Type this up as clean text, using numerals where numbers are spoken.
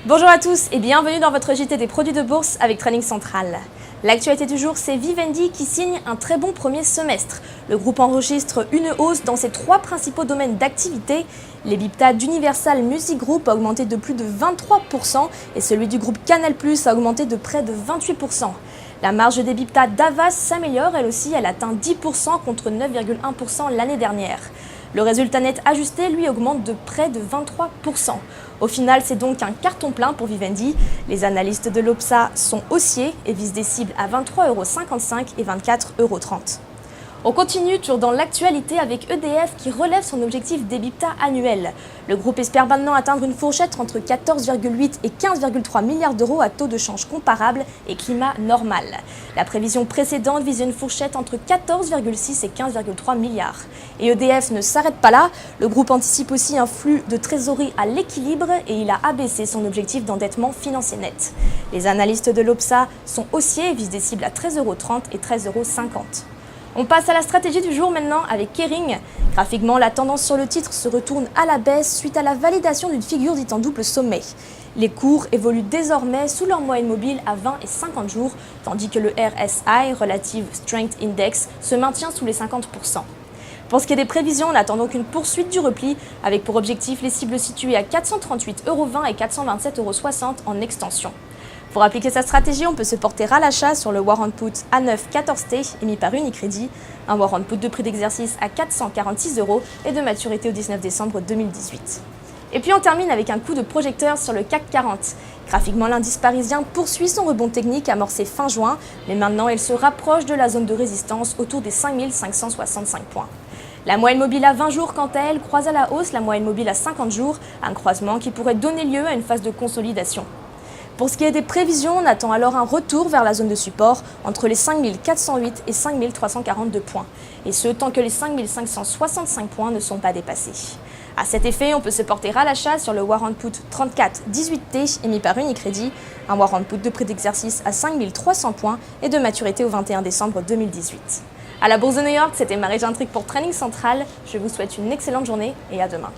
Bonjour à tous et bienvenue dans votre JT des produits de bourse avec Trading Central. L'actualité du jour, c'est Vivendi qui signe un très bon premier semestre. Le groupe enregistre une hausse dans ses trois principaux domaines d'activité. L'EBITDA d'Universal Music Group a augmenté de plus de 23% et celui du groupe Canal+ a augmenté de près de 28%. La marge d'EBITDA d'Havas s'améliore, elle aussi, elle atteint 10% contre 9,1% l'année dernière. Le résultat net ajusté, lui, augmente de près de 23%. Au final, c'est donc un carton plein pour Vivendi. Les analystes de l'Opsa sont haussiers et visent des cibles à 23,55 € et 24,30 €. On continue toujours dans l'actualité avec EDF qui relève son objectif d'EBITDA annuel. Le groupe espère maintenant atteindre une fourchette entre 14,8 et 15,3 milliards d'euros à taux de change comparable et climat normal. La prévision précédente visait une fourchette entre 14,6 et 15,3 milliards. Et EDF ne s'arrête pas là, le groupe anticipe aussi un flux de trésorerie à l'équilibre et il a abaissé son objectif d'endettement financier net. Les analystes de l'Opsa sont haussiers et visent des cibles à 13,30 € et 13,50 €. On passe à la stratégie du jour maintenant avec Kering. Graphiquement, la tendance sur le titre se retourne à la baisse suite à la validation d'une figure dite en double sommet. Les cours évoluent désormais sous leur moyenne mobile à 20 et 50 jours, tandis que le RSI, Relative Strength Index, se maintient sous les 50%. Pour ce qui est des prévisions, on attend donc une poursuite du repli, avec pour objectif les cibles situées à 438,20 € et 427,60 € en extension. Pour appliquer sa stratégie, on peut se porter à l'achat sur le Warrant Put A9 14T émis par Unicredit, un Warrant Put de prix d'exercice à 446 € et de maturité au 19 décembre 2018. Et puis on termine avec un coup de projecteur sur le CAC 40. Graphiquement, l'indice parisien poursuit son rebond technique amorcé fin juin, mais maintenant il se rapproche de la zone de résistance autour des 5565 points. La moyenne mobile à 20 jours, quant à elle, croise à la hausse la moyenne mobile à 50 jours, un croisement qui pourrait donner lieu à une phase de consolidation. Pour ce qui est des prévisions, on attend alors un retour vers la zone de support entre les 5408 et 5342 points, et ce tant que les 5565 points ne sont pas dépassés. À cet effet, on peut se porter à l'achat sur le Warrant Put 3418T émis par Unicredit, un Warrant Put de prix d'exercice à 5300 points et de maturité au 21 décembre 2018. À la Bourse de New York, c'était Marie-Jeanne Tric pour Trading Central. Je vous souhaite une excellente journée et à demain.